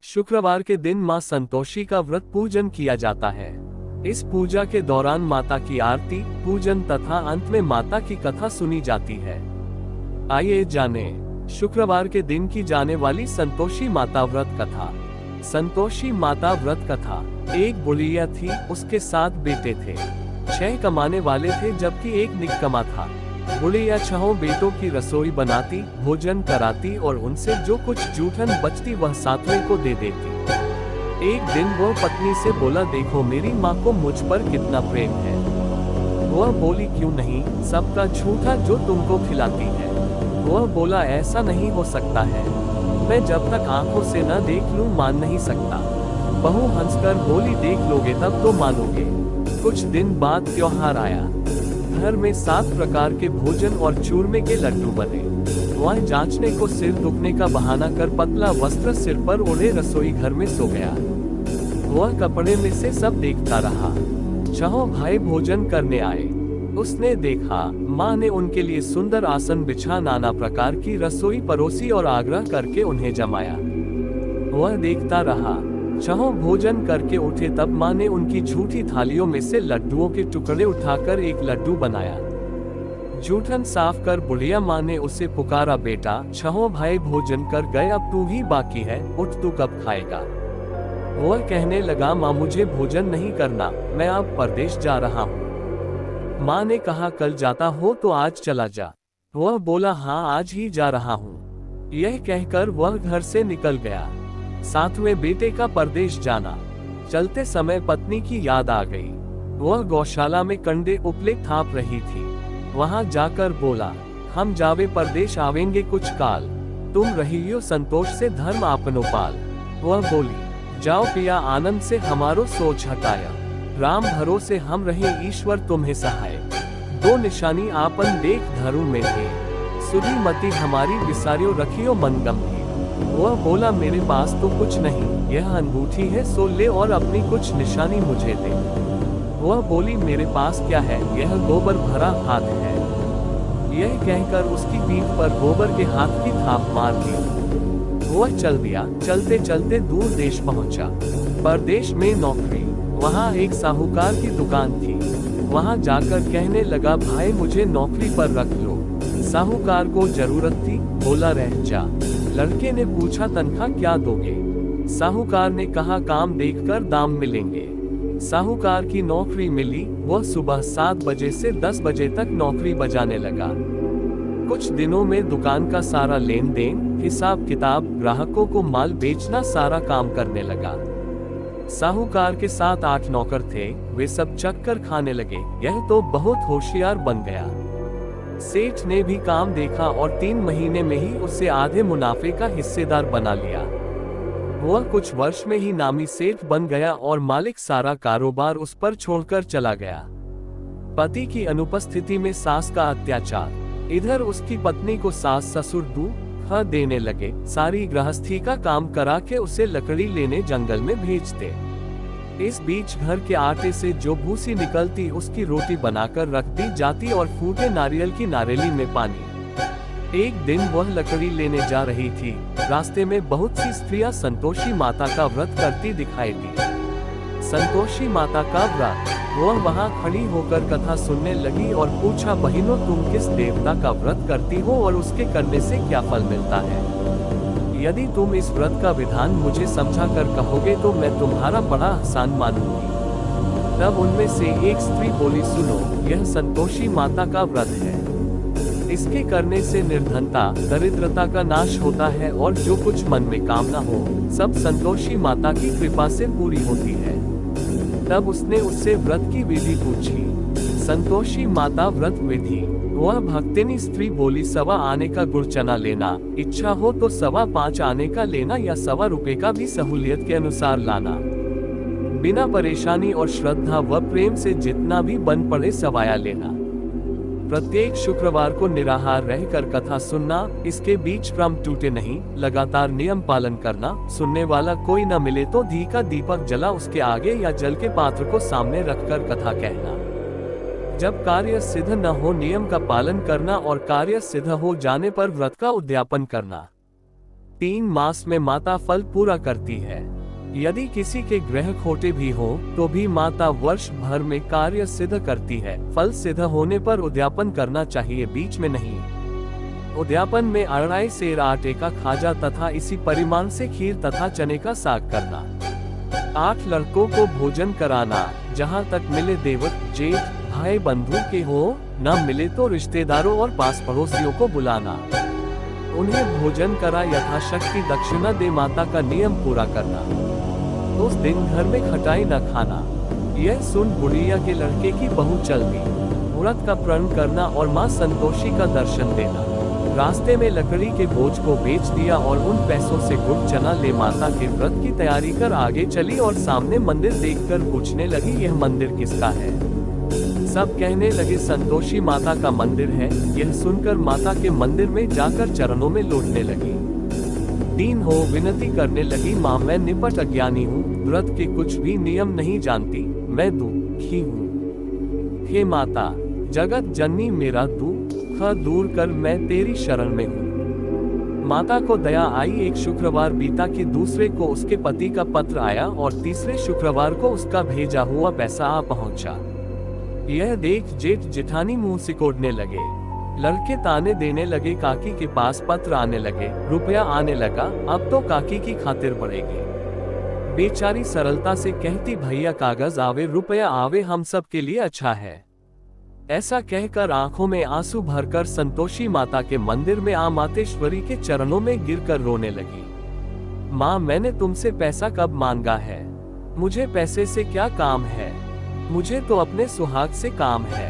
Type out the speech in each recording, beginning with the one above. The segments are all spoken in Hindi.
शुक्रवार के दिन मां संतोषी का व्रत पूजन किया जाता है। इस पूजा के दौरान माता की आरती, पूजन तथा अंत में माता की कथा सुनी जाती है। आइए जाने शुक्रवार के दिन की जाने वाली संतोषी माता व्रत कथा। संतोषी माता व्रत कथा। एक बुढ़िया थी, उसके 7 बेटे थे। 6 कमाने वाले थे जबकि एक निकम्मा था। बुढ़िया 6 बेटों की रसोई बनाती, भोजन कराती और उनसे जो कुछ जूठन बचती वह 7वें को दे देती। एक दिन वह पत्नी से बोला, देखो मेरी माँ को मुझ पर कितना प्रेम है। वह बोली, क्यों नहीं, सबका झूठा जो तुमको खिलाती है। वह बोला, ऐसा नहीं हो सकता है, मैं जब तक आंखों से न देख लूं मान नहीं सकता। बहू हंसकर बोली, देख लोगे तब तो मानोगे। कुछ दिन बाद त्योहार आया। घर में 7 प्रकार के भोजन और चूरमे के लड्डू बने। वह जांचने को सिर दुखने का बहाना कर पतला वस्त्र सिर पर ओढ़े रसोई घर में सो गया। वह कपड़े में से सब देखता रहा। 6 भाई भोजन करने आए। उसने देखा माँ ने उनके लिए सुंदर आसन बिछा नाना प्रकार की रसोई परोसी और आग्रह करके उन्हें जमाया। वह देखता रहा। 6 भोजन करके उठे तब माँ ने उनकी झूठी थालियों में से लड्डुओं के टुकड़े उठाकर एक लड्डू बनाया। जूठन साफ कर बुढ़िया माँ ने उसे पुकारा, बेटा 6 भाई भोजन कर गए, अब तू ही बाकी है, उठ तू कब खाएगा। वह कहने लगा, माँ मुझे भोजन नहीं करना, मैं अब परदेश जा रहा हूँ। माँ ने कहा, कल जाता हो तो आज चला जा। वह बोला, हाँ आज ही जा रहा हूँ। यह कहकर वह घर से निकल गया। 7वें बेटे का परदेश जाना। चलते समय पत्नी की याद आ गई। वह गौशाला में कंडे उपले थाप रही थी। वहां जाकर बोला, हम जावे परदेश आवेंगे कुछ काल, तुम रहियो संतोष से धर्म आपनो पाल। वह बोली, जाओ पिया आनंद से हमारो सोच हटाया, राम भरोसे हम रहे ईश्वर तुम्हें सहाय। 2 निशानी आपन देख धरु में थे, सुधी मति हमारी विसारियो रखियो मन गंभीर। वह बोला, मेरे पास तो कुछ नहीं, यह अंगूठी है सो ले और अपनी कुछ निशानी मुझे दे। वह बोली, मेरे पास क्या है, यह गोबर भरा हाथ है। यह कहकर उसकी पीठ पर गोबर के हाथ की थाप मार दी। वह चल दिया। चलते चलते दूर देश पहुंचा। परदेश में नौकरी। वहां एक साहूकार की दुकान थी। वहां जाकर कहने लगा, भाई मुझे नौकरी पर रख लो। साहूकार को जरूरत थी, बोला रह जा। लड़के ने पूछा, तनख्वाह क्या दोगे। साहूकार ने कहा, काम देखकर दाम मिलेंगे। साहूकार की नौकरी मिली। वह सुबह 7 बजे से 10 बजे तक नौकरी बजाने लगा। कुछ दिनों में दुकान का सारा लेन देन, हिसाब किताब, ग्राहकों को माल बेचना सारा काम करने लगा। साहूकार के 7-8 नौकर थे, वे सब चक्कर खाने लगे। यह तो बहुत होशियार बन गया। सेठ ने भी काम देखा और 3 महीने में ही उससे आधे मुनाफे का हिस्सेदार बना लिया। वह कुछ वर्ष में ही नामी सेठ बन गया और मालिक सारा कारोबार उस पर छोड़कर चला गया। पति की अनुपस्थिति में सास का अत्याचार। इधर उसकी पत्नी को सास ससुर दुख देने लगे। सारी गृहस्थी का काम करा के उसे लकड़ी लेने जंगल में भेजते। इस बीच घर के आटे से जो भूसी निकलती उसकी रोटी बनाकर रख दी जाती और फूटे नारियल की नारेली में पानी। एक दिन वह लकड़ी लेने जा रही थी। रास्ते में बहुत सी स्त्रियां संतोषी माता का व्रत करती दिखाई दी। संतोषी माता का व्रत। वह वहां खड़ी होकर कथा सुनने लगी और पूछा, बहनों तुम किस देवता का व्रत करती हो और उसके करने से क्या फल मिलता है। यदि तुम इस व्रत का विधान मुझे समझा कर कहोगे तो मैं तुम्हारा बड़ा आसान मानूंगी। तब उनमें से एक स्त्री बोली, सुनो, यह संतोषी माता का व्रत है। इसके करने से निर्धनता, दरिद्रता का नाश होता है और जो कुछ मन में कामना हो सब संतोषी माता की कृपा से पूरी होती है। तब उसने उससे व्रत की विधि पूछी। संतोषी माता व्रत विधि। वह भक्तिनी स्त्री बोली, 1.25 आने का गुड़ चना लेना, इच्छा हो तो 5.25 आने का लेना या 1.25 रुपए का भी सहूलियत के अनुसार लाना। बिना परेशानी और श्रद्धा व प्रेम से जितना भी बन पड़े सवाया लेना। प्रत्येक शुक्रवार को निराहार रहकर कथा सुनना, इसके बीच क्रम टूटे नहीं, लगातार नियम पालन करना। सुनने वाला कोई न मिले तो घी का दीपक जला उसके आगे या जल के पात्र को सामने रखकर कथा कहना। जब कार्य सिद्ध न हो नियम का पालन करना और कार्य सिद्ध हो जाने पर व्रत का उद्यापन करना। 3 मास में माता फल पूरा करती है। यदि किसी के ग्रह खोटे भी हो तो भी माता वर्ष भर में कार्य सिद्ध करती है। फल सिद्ध होने पर उद्यापन करना चाहिए, बीच में नहीं। उद्यापन में 2.5 सेर आटे का खाजा तथा इसी परिमाण से खीर तथा चने का साग करना। 8 लड़कों को भोजन कराना, जहाँ तक मिले देवत, जेठ, भाई बंधु के हो, न मिले तो रिश्तेदारों और पास पड़ोसियों को बुलाना। उन्हें भोजन करा यथाशक्ति दक्षिणा दे, माता का नियम पूरा करना। उस दिन घर में खटाई न खाना। यह सुन बुढ़िया के लड़के की बहू चल दी। व्रत का प्रण करना और माँ संतोषी का दर्शन देना। रास्ते में लकड़ी के बोझ को बेच दिया और उन पैसों से गुड़ चना ले माता के व्रत की तैयारी कर आगे चली और सामने मंदिर देखकर पूछने लगी, यह मंदिर किसका है? सब कहने लगे संतोषी माता का मंदिर है। यह सुनकर माता के मंदिर में जाकर चरणों में लौटने लगी। दीन हो विनती करने लगी, माँ मैं निपट अज्ञानी हूँ, व्रत के कुछ भी नियम नहीं जानती, मैं दुखी हूँ। हे माता जगत जननी मेरा दुख दूर कर, मैं तेरी शरण में हूँ। माता को दया आई। एक शुक्रवार बीता कि दूसरे को उसके पति का पत्र आया और तीसरे शुक्रवार को उसका भेजा हुआ पैसा आ पहुँचा। यह देख जेठ जेठानी मुंह सिकोड़ने लगे। लड़के ताने देने लगे, काकी के पास पत्र आने लगे, रुपया आने लगा, अब तो काकी की खातिर बढ़ेगी। बेचारी सरलता से कहती, भैया कागज आवे रुपया आवे, हम सब के लिए अच्छा है। ऐसा कहकर आंखों में आंसू भरकर संतोषी माता के मंदिर में आ मातेश्वरी के चरणों में गिरकर रोने लगी। माँ मैंने तुमसे पैसा कब मांगा है? मुझे पैसे से क्या काम है? मुझे तो अपने सुहाग से काम है।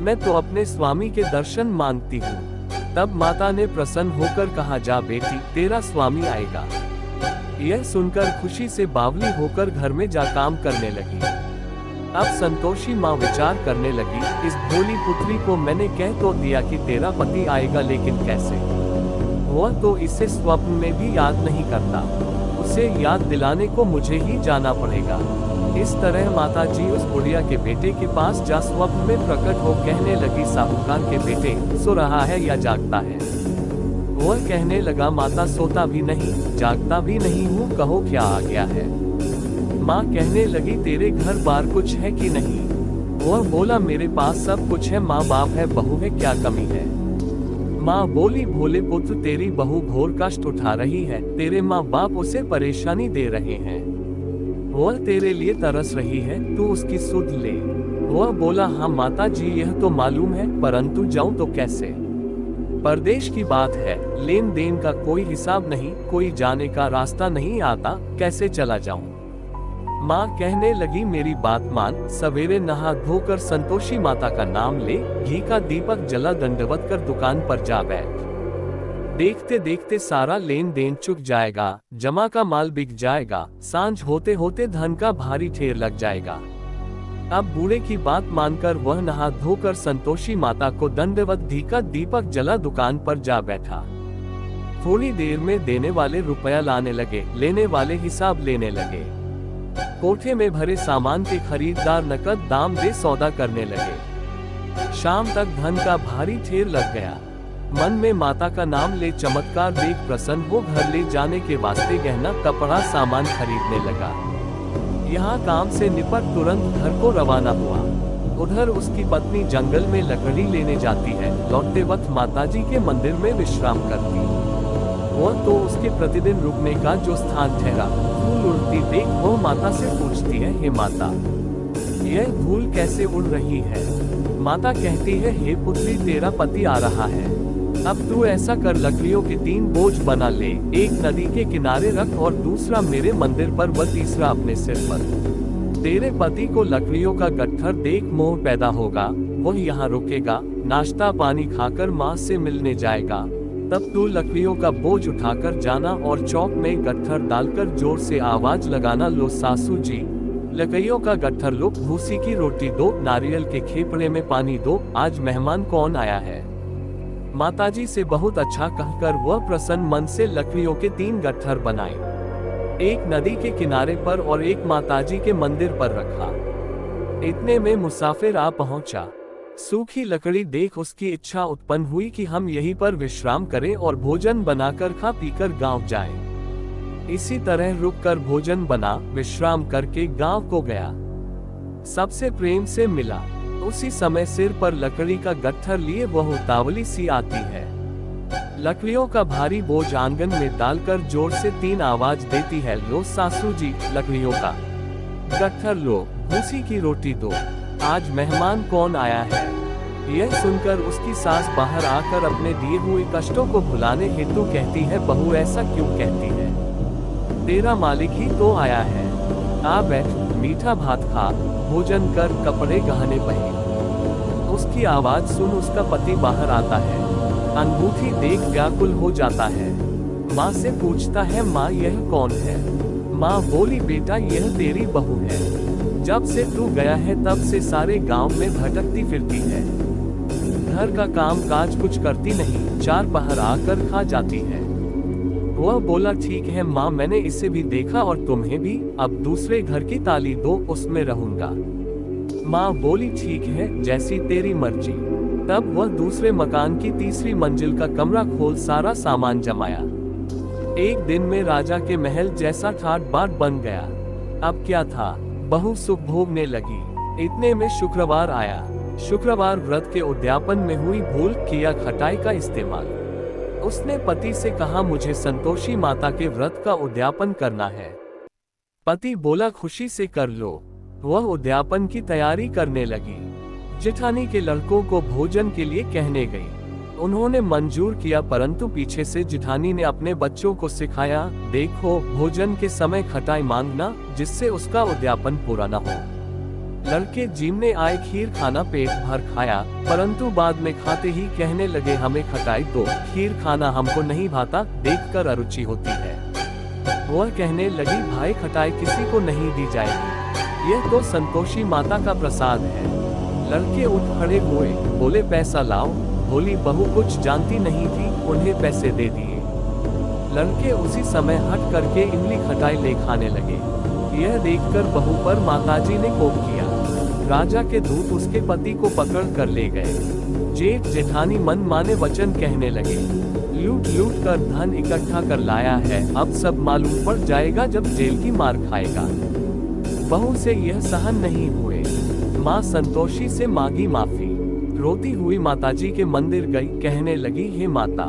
मैं तो अपने स्वामी के दर्शन मांगती हूँ। तब माता ने प्रसन्न होकर कहा, जा बेटी तेरा स्वामी आएगा। यह सुनकर खुशी से बावली होकर घर में जा काम करने लगी। अब संतोषी माँ विचार करने लगी, इस भोली पुत्री को मैंने कह तो दिया कि तेरा पति आएगा, लेकिन कैसे? वह तो इसे स्वप्न में भी याद नहीं करता। उसे याद दिलाने को मुझे ही जाना पड़ेगा। इस तरह माता जी उस बुढ़िया के बेटे के पास जा स्वप्न में प्रकट हो कहने लगी, साहूकार के बेटे सो रहा है या जागता है? वह कहने लगा, माता सोता भी नहीं जागता भी नहीं हूँ, कहो क्या आ गया है? माँ कहने लगी, तेरे घर बार कुछ है कि नहीं? वह बोला, मेरे पास सब कुछ है, माँ बाप है, बहू है, क्या कमी है? माँ बोली, भोले पुत्र तेरी बहू घोर कष्ट उठा रही है, तेरे माँ बाप उसे परेशानी दे रहे हैं। वह तेरे लिए तरस रही है, तू उसकी सुध ले। वह बोला, हाँ माता जी यह तो मालूम है, परंतु जाऊं तो कैसे? परदेश की बात है, लेन देन का कोई हिसाब नहीं, कोई जाने का रास्ता नहीं आता, कैसे चला जाऊं? माँ कहने लगी, मेरी बात मान, सवेरे नहा धोकर संतोषी माता का नाम ले, घी का दीपक जला, दंडवत कर दुकान पर जा बैठ। देखते देखते सारा लेन देन चुक जाएगा, जमा का माल बिक जाएगा, सांझ होते होते धन का भारी ढेर लग जाएगा। अब बूढ़े की बात मानकर वह नहा धोकर संतोषी माता को दंडवत घी का दीपक जला दुकान पर जा बैठा। थोड़ी देर में देने वाले रुपया लाने लगे, लेने वाले हिसाब लेने लगे। कोठे में भरे सामान के खरीदार नकद दाम दे सौदा करने लगे। शाम तक धन का भारी ढेर लग गया। मन में माता का नाम ले चमत्कार देख प्रसन्न वो घर ले जाने के वास्ते गहना कपड़ा सामान खरीदने लगा। यहाँ काम से निपट तुरंत घर को रवाना हुआ। उधर उसकी पत्नी जंगल में लकड़ी लेने जाती है, लौटते वक्त माताजी के मंदिर में विश्राम करती। वह तो उसके प्रतिदिन रुकने का जो स्थान ठहरा। धूल उड़ती देख वो माता से पूछती है, हे माता यह धूल कैसे उड़ रही है? माता कहती है, हे पुत्री तेरा पति आ रहा है, अब तू ऐसा कर लकड़ियों के 3 बोझ बना ले, एक नदी के किनारे रख और दूसरा मेरे मंदिर पर व तीसरा अपने सिर पर। तेरे पति को लकड़ियों का गट्ठर देख मोह पैदा होगा, वह यहाँ रुकेगा, नाश्ता पानी खाकर माँ से मिलने जाएगा। तब तू लकड़ियों का बोझ उठाकर जाना और चौक में गट्ठर डालकर जोर से आवाज लगाना, लो सासू जी लकड़ियों का गट्ठर लो, भूसी की रोटी दो, नारियल के खेपड़े में पानी दो, आज मेहमान कौन आया है? माताजी से बहुत अच्छा कहकर वह प्रसन्न मन से लकड़ियों के 3 गट्ठर बनाए, एक नदी के किनारे पर और एक माताजी के मंदिर पर रखा। इतने में मुसाफिर आ पहुंचा। सूखी लकड़ी देख उसकी इच्छा उत्पन्न हुई कि हम यहीं पर विश्राम करें और भोजन बनाकर खा पीकर गांव जाएं। इसी तरह रुककर भोजन बना, विश्राम करके गांव को गया। सबसे प्रेम से मिला। उसी समय सिर पर लकड़ी का गट्ठर लिए वह उतावली सी आती है। लकड़ियों का भारी बोझ आंगन में डालकर जोर से 3 आवाज देती है, लो सासू जी, लकड़ियों का गट्ठर लो, भूसी की रोटी दो, आज मेहमान कौन आया है। यह सुनकर उसकी सास बाहर आकर अपने दिए हुए कष्टों को भुलाने हेतु कहती है, बहू ऐसा क्यों कहती है, तेरा मालिक ही तो आया है, आ बैठ, मीठा भात खा, भोजन कर, कपड़े गहने पहन। उसकी आवाज सुन उसका पति बाहर आता है। अनूठी देख व्याकुल हो जाता है। माँ से पूछता है, माँ यह कौन है। माँ बोली, बेटा यह तेरी बहू है, जब से तू गया है तब से सारे गांव में भटकती फिरती है, घर का काम काज कुछ करती नहीं, 4 पहर आकर खा जाती है। वह बोला, ठीक है माँ, मैंने इसे भी देखा और तुम्हें भी, अब दूसरे घर की ताली दो, उसमें रहूंगा। माँ बोली, ठीक है, जैसी तेरी मर्जी। तब वह दूसरे मकान की 3री मंजिल का कमरा खोल सारा सामान जमाया। एक दिन में राजा के महल जैसा ठाट बाट बन गया। अब क्या था, बहू सुख भोगने लगी। इतने में शुक्रवार आया। शुक्रवार व्रत के उद्यापन में हुई भूल किया खटाई का इस्तेमाल। उसने पति से कहा, मुझे संतोषी माता के व्रत का उद्यापन करना है। पति बोला, खुशी से कर लो। वह उद्यापन की तैयारी करने लगी। जेठानी के लड़कों को भोजन के लिए कहने गई। उन्होंने मंजूर किया, परंतु पीछे से जेठानी ने अपने बच्चों को सिखाया, देखो भोजन के समय खटाई मांगना, जिससे उसका उद्यापन पूरा न हो। लड़के जिमने आए खीर खाना पेट भर खाया, परंतु बाद में खाते ही कहने लगे, हमें खटाई दो, खीर खाना हमको नहीं भाता, देखकर अरुचि होती है। वह कहने लगी, भाई खटाई किसी को नहीं दी जाएगी, यह तो संतोषी माता का प्रसाद है। लड़के उठ खड़े हुए, बोले, पैसा लाओ। भोली बहू कुछ जानती नहीं थी, उन्हें पैसे दे दिए। लड़के उसी समय हट करके इमली खटाई ले खाने लगे। यह देखकर बहू पर माताजी ने कोप किया। राजा के दूत उसके पति को पकड़ कर ले गए। जेठ जेठानी मन माने वचन कहने लगे, लूट लूट कर धन इकट्ठा कर लाया है, अब सब मालूम पड़ जाएगा जब जेल की मार खाएगा। बहू से यह सहन नहीं हुए। माँ संतोषी से मांगी माफी। रोती हुई माताजी के मंदिर गई, कहने लगी, हे माता,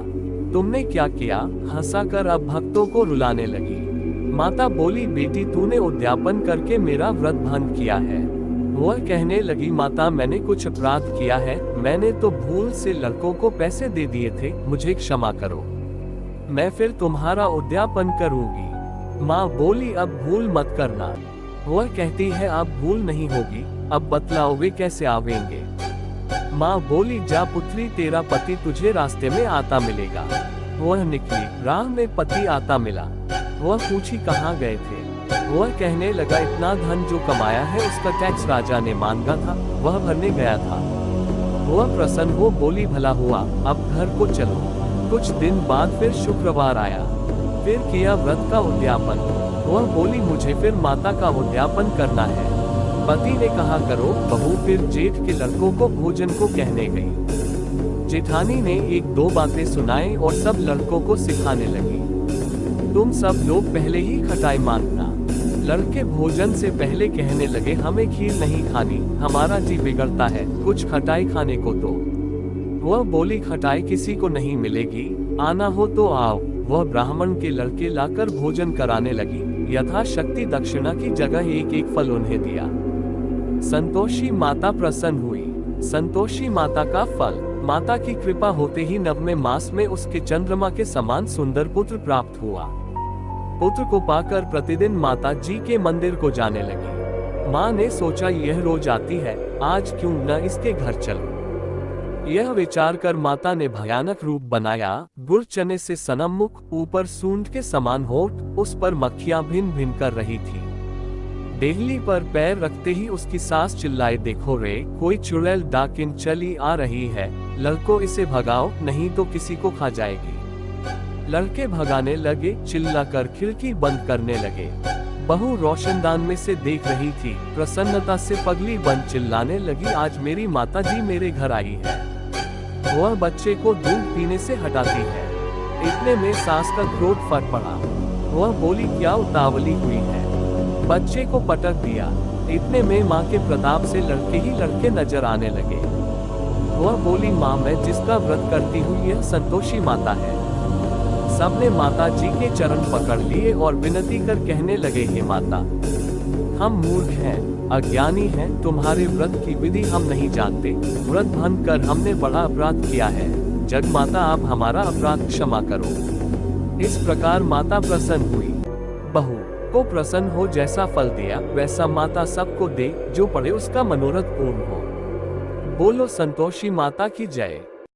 तुमने क्या किया। हंसाकर अब भक्तों को रुलाने लगी। माता बोली, बेटी तूने उद्यापन करके मेरा व्रत भंग किया है। वह कहने लगी, माता मैंने कुछ अपराध किया है, मैंने तो भूल से लड़कों को पैसे दे दिए थे, मुझे क्षमा करो, मैं फिर तुम्हारा उद्यापन करूंगी। माँ बोली, अब भूल मत करना। वह कहती है, अब भूल नहीं होगी, अब बतलाओ वे कैसे आवेंगे। माँ बोली, जा पुत्री, तेरा पति तुझे रास्ते में आता मिलेगा। वह निकली, राह में पति आता मिला। वह पूछी, कहाँ गए थे। वह कहने लगा, इतना धन जो कमाया है उसका टैक्स राजा ने मांगा था, वह भरने गया था। वह प्रसन्न हो बोली, भला हुआ, अब घर को चलो। कुछ दिन बाद फिर शुक्रवार आया। फिर किया व्रत का उद्यापन। वह बोली, मुझे फिर माता का उद्यापन करना है। पति ने कहा, करो। बहू फिर जेठ के लड़कों को भोजन को कहने गई। जेठानी ने 1-2 बातें सुनाई और सब लड़कों को सिखाने लगी। तुम सब लोग पहले ही खटाई मांगना। लड़के भोजन से पहले कहने लगे, हमें खीर नहीं खानी, हमारा जी बिगड़ता है, कुछ खटाई खाने को दो। वह बोली, खटाई किसी को नहीं मिलेगी, आना हो तो आओ। वह ब्राह्मण के लड़के लाकर भोजन कराने लगी। यथाशक्ति दक्षिणा की जगह 1-1 फल उन्हें दिया। संतोषी माता प्रसन्न हुई। संतोषी माता का फल, माता की कृपा होते ही 9वें मास में उसके चंद्रमा के समान सुंदर पुत्र प्राप्त हुआ। पुत्र को पाकर प्रतिदिन माता जी के मंदिर को जाने लगी। माँ ने सोचा, यह रोज आती है, आज क्यों न इसके घर चलो। यह विचार कर माता ने भयानक रूप बनाया। गुड़ चने से सनममुख, ऊपर सूंड के समान होठ, उस पर मक्खियां भिन भिन कर रही थी। देहली पर पैर रखते ही उसकी सास चिल्लाए, देखो रे, कोई चुड़ैल डाकिन चली आ रही है, लड़कों इसे भगाओ, नहीं तो किसी को खा जाएगी। लड़के भगाने लगे, चिल्लाकर खिड़की बंद करने लगे। बहू रोशनदान में से देख रही थी। प्रसन्नता से पगली बन चिल्लाने लगी, आज मेरी माताजी मेरे घर आई है। वह बच्चे को दूध पीने से हटाती है। इतने में सास का क्रोध फट पड़ा। वह बोली, क्या उतावली हुई है? बच्चे को पटक दिया। इतने में माँ के प्रताप से लड़के ही लड़के नजर आने लगे। वह बोली, माँ मैं जिसका व्रत करती हूँ यह संतोषी माता है। सबने माता जी के चरण पकड़ लिए और विनती कर कहने लगे, हे माता, हम मूर्ख हैं, अज्ञानी हैं, तुम्हारे व्रत की विधि हम नहीं जानते। व्रत भंग कर हमने बड़ा अपराध किया है। जग माता आप हमारा अपराध क्षमा करो। इस प्रकार माता प्रसन्न हुई। बहू को प्रसन्न हो जैसा फल दिया वैसा माता सबको दे, जो पड़े उसका मनोरथ पूर्ण हो। बोलो संतोषी माता की जय।